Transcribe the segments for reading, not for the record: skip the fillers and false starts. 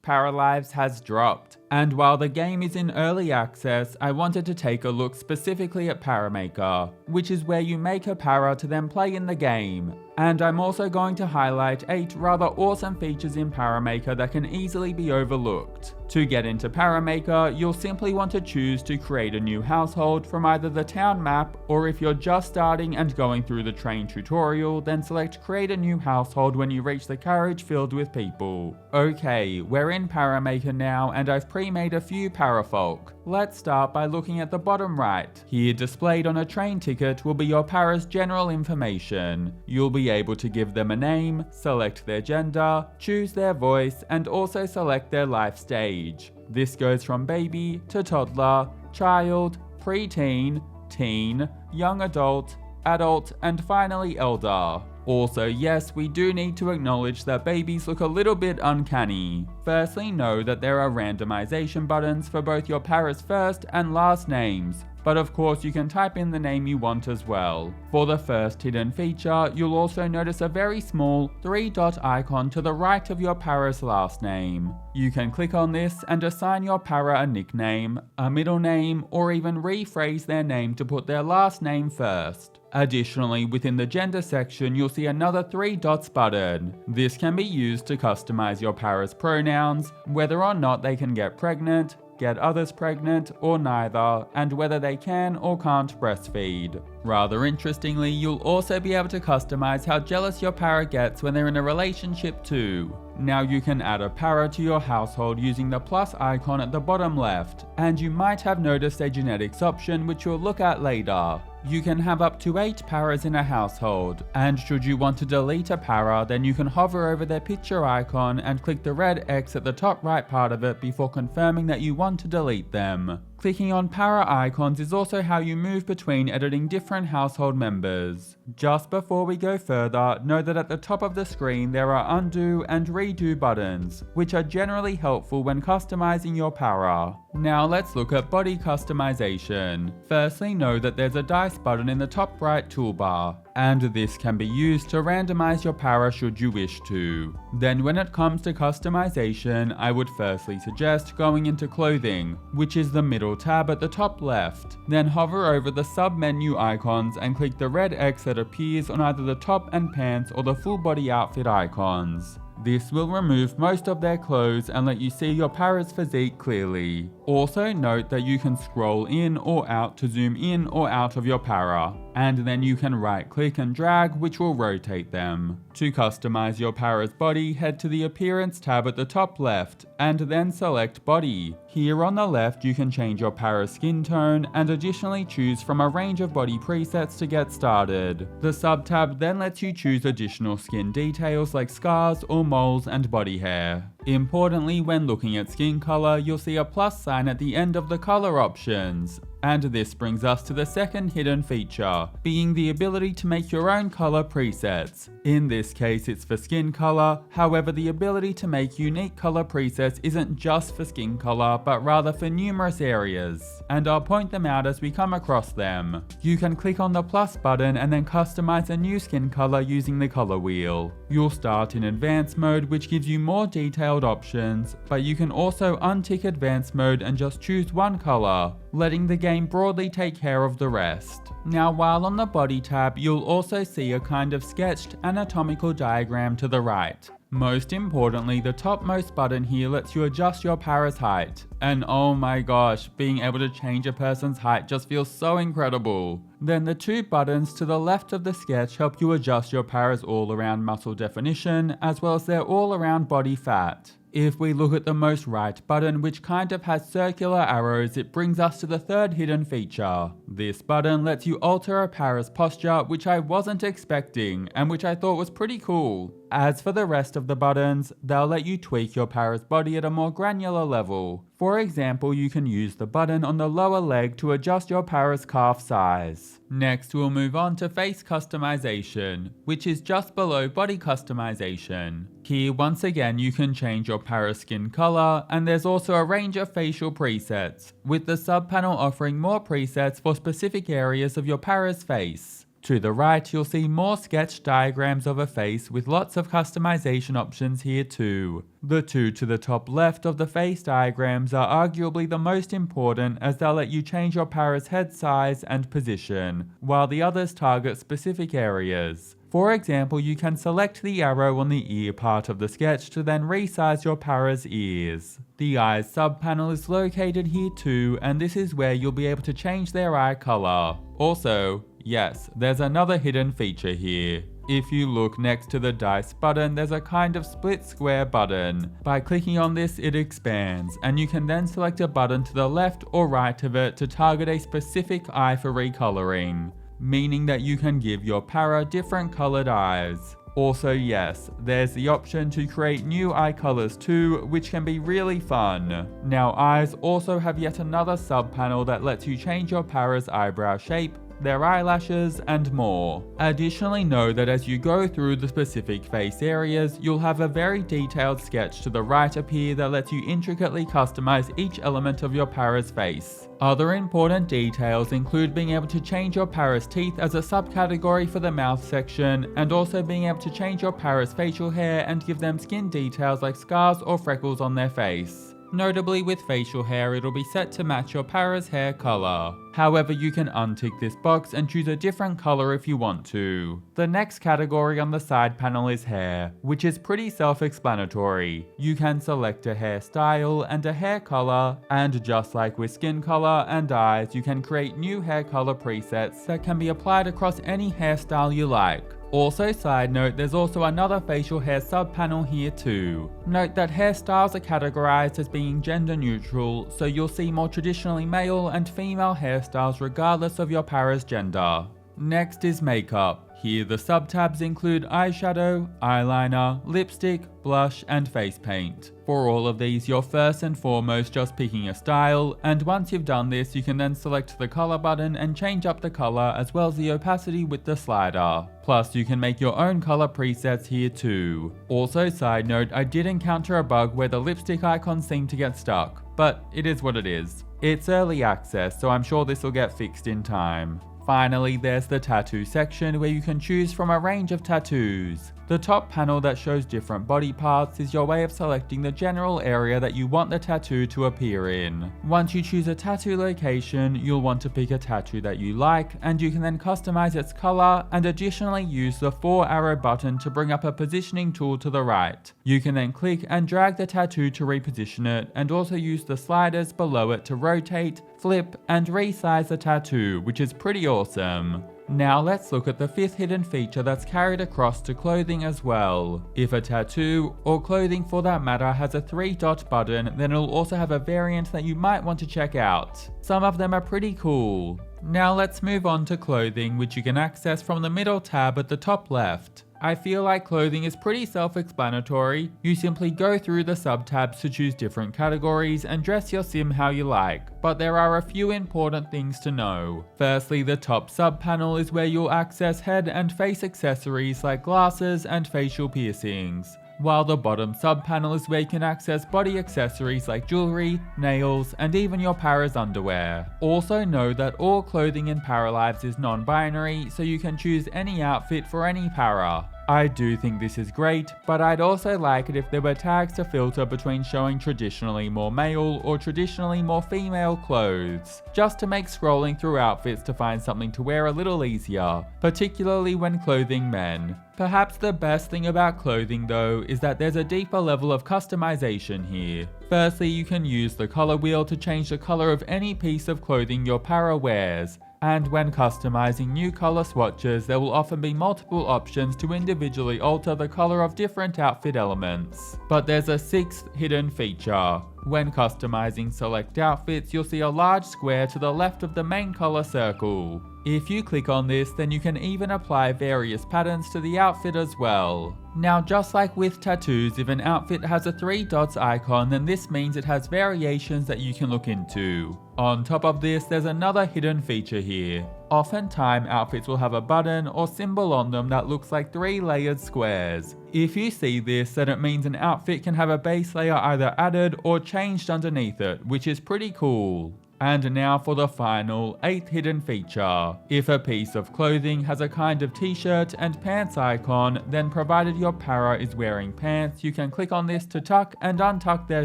Paralives has dropped, and while the game is in early access, I wanted to take a look specifically at Paramaker, which is where you make a para to then play in the game. And I'm also going to highlight 8 rather awesome features in Paramaker that can easily be overlooked. To get into Paramaker, you'll simply want to choose to create a new household from either the town map, or if you're just starting and going through the train tutorial, then select create a new household when you reach the carriage filled with people. Okay, we're in Paramaker now, and I've pre-made a few parafolk. Let's start by looking at the bottom right. Here displayed on a train ticket will be your para's general information. You'll be able to give them a name, select their gender, choose their voice, and also select their life stage. This goes from baby to toddler, child, preteen, teen, young adult, adult, and finally elder. Also, yes, we do need to acknowledge that babies look a little bit uncanny. Firstly, know that there are randomization buttons for both your para's first and last names, but of course you can type in the name you want as well. For the first hidden feature, you'll also notice a very small 3-dot icon to the right of your para's last name. You can click on this and assign your para a nickname, a middle name, or even rephrase their name to put their last name first. Additionally, within the gender section, you'll see another 3 dots button. This can be used to customize your para's pronouns, whether or not they can get pregnant, get others pregnant, or neither, and whether they can or can't breastfeed. Rather interestingly, you'll also be able to customize how jealous your para gets when they're in a relationship too. Now you can add a para to your household using the plus icon at the bottom left, and you might have noticed a genetics option which we'll look at later. You can have up to 8 paras in a household, and should you want to delete a para, then you can hover over their picture icon and click the red X at the top right part of it before confirming that you want to delete them. Clicking on para icons is also how you move between editing different household members. Just before we go further, know that at the top of the screen there are undo and redo buttons, which are generally helpful when customizing your para. Now let's look at body customization. Firstly, know that there's a dice button in the top right toolbar, and this can be used to randomize your para should you wish to. Then when it comes to customization, I would firstly suggest going into clothing, which is the middle tab at the top left. Then hover over the sub-menu icons and click the red X that appears on either the top and pants or the full body outfit icons. This will remove most of their clothes and let you see your para's physique clearly. Also note that you can scroll in or out to zoom in or out of your para, and then you can right click and drag, which will rotate them. To customize your para's body, head to the appearance tab at the top left and then select body. Here on the left you can change your para's skin tone and additionally choose from a range of body presets to get started. The sub tab then lets you choose additional skin details like scars or moles and body hair. Importantly, when looking at skin color, you'll see a plus sign at the end of the color options. And this brings us to the second hidden feature, being the ability to make your own color presets. In this case it's for skin color, however the ability to make unique color presets isn't just for skin color but rather for numerous areas, and I'll point them out as we come across them. You can click on the plus button and then customize a new skin color using the color wheel. You'll start in advanced mode, which gives you more detailed options, but you can also untick advanced mode and just choose one color, letting the game broadly take care of the rest. Now while on the body tab, you'll also see a kind of sketched anatomical diagram to the right. Most importantly, the topmost button here lets you adjust your para's height. And oh my gosh, being able to change a person's height just feels so incredible. Then the 2 buttons to the left of the sketch help you adjust your para's all-around muscle definition as well as their all-around body fat. If we look at the most right button, which kind of has circular arrows, it brings us to the third hidden feature. This button lets you alter a para's posture, which I wasn't expecting and which I thought was pretty cool. As for the rest of the buttons, they'll let you tweak your para's body at a more granular level. For example, you can use the button on the lower leg to adjust your para's calf size. Next, we'll move on to face customization, which is just below body customization. Here, once again, you can change your para's skin color, and there's also a range of facial presets, with the sub-panel offering more presets for specific areas of your para's face. To the right, you'll see more sketch diagrams of a face with lots of customization options here too. The two to the top left of the face diagrams are arguably the most important, as they'll let you change your para's head size and position, while the others target specific areas. For example, you can select the arrow on the ear part of the sketch to then resize your para's ears. The eyes subpanel is located here too, and this is where you'll be able to change their eye color. Also, yes, there's another hidden feature here. If you look next to the dice button, there's a kind of split square button. By clicking on this, it expands, and you can then select a button to the left or right of it to target a specific eye for recoloring, meaning that you can give your para different colored eyes. Also, yes, there's the option to create new eye colors too, which can be really fun. Now, eyes also have yet another sub-panel that lets you change your para's eyebrow shape, their eyelashes, and more. Additionally, know that as you go through the specific face areas, you'll have a very detailed sketch to the right appear that lets you intricately customize each element of your para's face. Other important details include being able to change your para's teeth as a subcategory for the mouth section, and also being able to change your para's facial hair and give them skin details like scars or freckles on their face. Notably, with facial hair, it'll be set to match your para's hair color. However, you can untick this box and choose a different color if you want to. The next category on the side panel is hair, which is pretty self-explanatory. You can select a hairstyle and a hair color, and just like with skin color and eyes, you can create new hair color presets that can be applied across any hairstyle you like. Also, side note, there's also another facial hair sub-panel here too. Note that hairstyles are categorized as being gender neutral, so you'll see more traditionally male and female hairstyles regardless of your para's gender. Next is makeup. Here the sub-tabs include eyeshadow, eyeliner, lipstick, blush, and face paint. For all of these, you're first and foremost just picking a style, and once you've done this, you can then select the color button and change up the color as well as the opacity with the slider. Plus, you can make your own color presets here too. Also, side note, I did encounter a bug where the lipstick icons seem to get stuck, but it is what it is. It's early access, so I'm sure this will get fixed in time. Finally, there's the tattoo section where you can choose from a range of tattoos. The top panel that shows different body parts is your way of selecting the general area that you want the tattoo to appear in. Once you choose a tattoo location, you'll want to pick a tattoo that you like, and you can then customize its color and additionally use the 4-arrow button to bring up a positioning tool to the right. You can then click and drag the tattoo to reposition it, and also use the sliders below it to rotate, flip, and resize the tattoo, which is pretty awesome. Now let's look at the 5th hidden feature that's carried across to clothing as well. If a tattoo, or clothing for that matter, has a 3-dot button, then it'll also have a variant that you might want to check out. Some of them are pretty cool. Now let's move on to clothing, which you can access from the middle tab at the top left. I feel like clothing is pretty self-explanatory. You simply go through the sub-tabs to choose different categories and dress your sim how you like, but there are a few important things to know. Firstly, the top sub-panel is where you'll access head and face accessories like glasses and facial piercings, while the bottom sub-panel is where you can access body accessories like jewelry, nails, and even your para's underwear. Also know that all clothing in Paralives is non-binary, so you can choose any outfit for any para. I do think this is great, but I'd also like it if there were tags to filter between showing traditionally more male or traditionally more female clothes, just to make scrolling through outfits to find something to wear a little easier, particularly when clothing men. Perhaps the best thing about clothing though is that there's a deeper level of customization here. Firstly, you can use the color wheel to change the color of any piece of clothing your para wears. And when customizing new color swatches, there will often be multiple options to individually alter the color of different outfit elements. But there's a 6th hidden feature. When customizing select outfits, you'll see a large square to the left of the main color circle. If you click on this, then you can even apply various patterns to the outfit as well. Now, just like with tattoos, if an outfit has a 3 dots icon, then this means it has variations that you can look into. On top of this, there's another hidden feature here. Oftentimes, outfits will have a button or symbol on them that looks like 3 layered squares. If you see this, then it means an outfit can have a base layer either added or changed underneath it, which is pretty cool. And now for the final 8th hidden feature. If a piece of clothing has a kind of t-shirt and pants icon, then provided your para is wearing pants, you can click on this to tuck and untuck their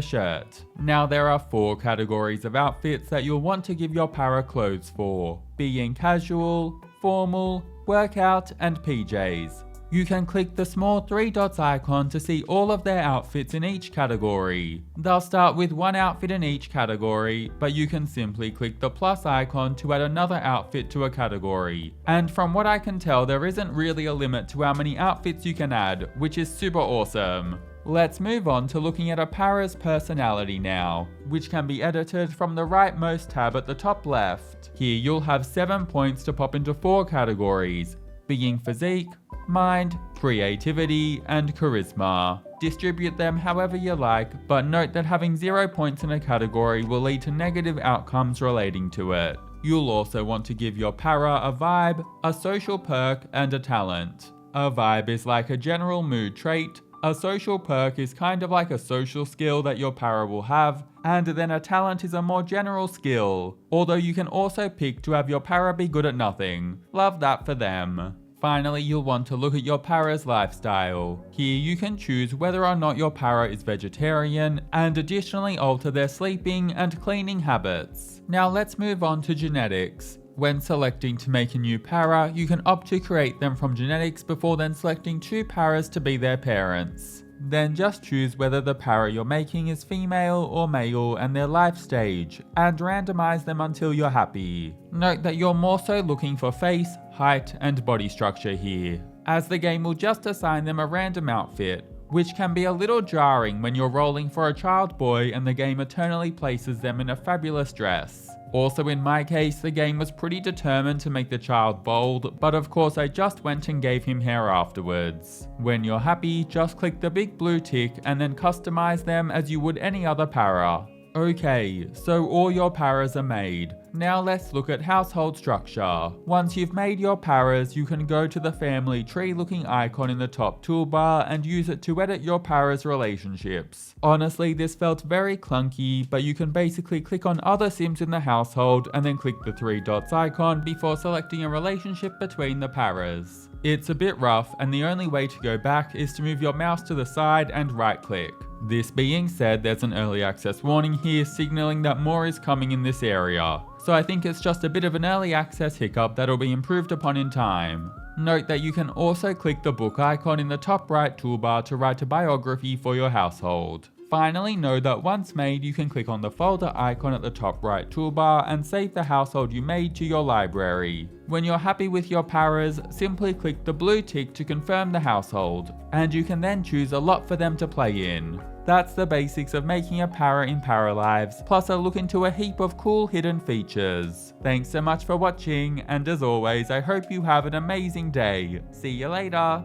shirt. Now there are 4 categories of outfits that you'll want to give your para clothes for, being casual, formal, workout, and PJs. You can click the small 3 dots icon to see all of their outfits in each category. They'll start with 1 outfit in each category, but you can simply click the plus icon to add another outfit to a category. And from what I can tell, there isn't really a limit to how many outfits you can add, which is super awesome. Let's move on to looking at a para's personality now, which can be edited from the rightmost tab at the top left. Here you'll have 7 points to pop into 4 categories, being physique, mind, creativity, and charisma. Distribute them however you like, but note that having 0 points in a category will lead to negative outcomes relating to it. You'll also want to give your para a vibe, a social perk, and a talent. A vibe is like a general mood trait, a social perk is kind of like a social skill that your para will have, and then a talent is a more general skill, although you can also pick to have your para be good at nothing. Love that for them. Finally, you'll want to look at your para's lifestyle. Here you can choose whether or not your para is vegetarian, and additionally alter their sleeping and cleaning habits. Now let's move on to genetics. When selecting to make a new para, you can opt to create them from genetics before then selecting 2 paras to be their parents. Then just choose whether the para you're making is female or male and their life stage, and randomize them until you're happy. Note that you're more so looking for face, height, and body structure here, as the game will just assign them a random outfit, which can be a little jarring when you're rolling for a child boy and the game eternally places them in a fabulous dress. Also in my case, the game was pretty determined to make the child bold, but of course I just went and gave him hair afterwards. When you're happy, just click the big blue tick and then customize them as you would any other para. Okay, so all your paras are made. Now let's look at household structure. Once you've made your paras, you can go to the family tree looking icon in the top toolbar and use it to edit your paras' relationships. Honestly, this felt very clunky, but you can basically click on other Sims in the household and then click the 3 dots icon before selecting a relationship between the paras. It's a bit rough, and the only way to go back is to move your mouse to the side and right click. This being said, there's an early access warning here signaling that more is coming in this area, so I think it's just a bit of an early access hiccup that'll be improved upon in time. Note that you can also click the book icon in the top right toolbar to write a biography for your household. Finally, know that once made, you can click on the folder icon at the top right toolbar and save the household you made to your library. When you're happy with your paras, simply click the blue tick to confirm the household, and you can then choose a lot for them to play in. That's the basics of making a para in Paralives, plus a look into a heap of cool hidden features. Thanks so much for watching, and as always, I hope you have an amazing day. See you later!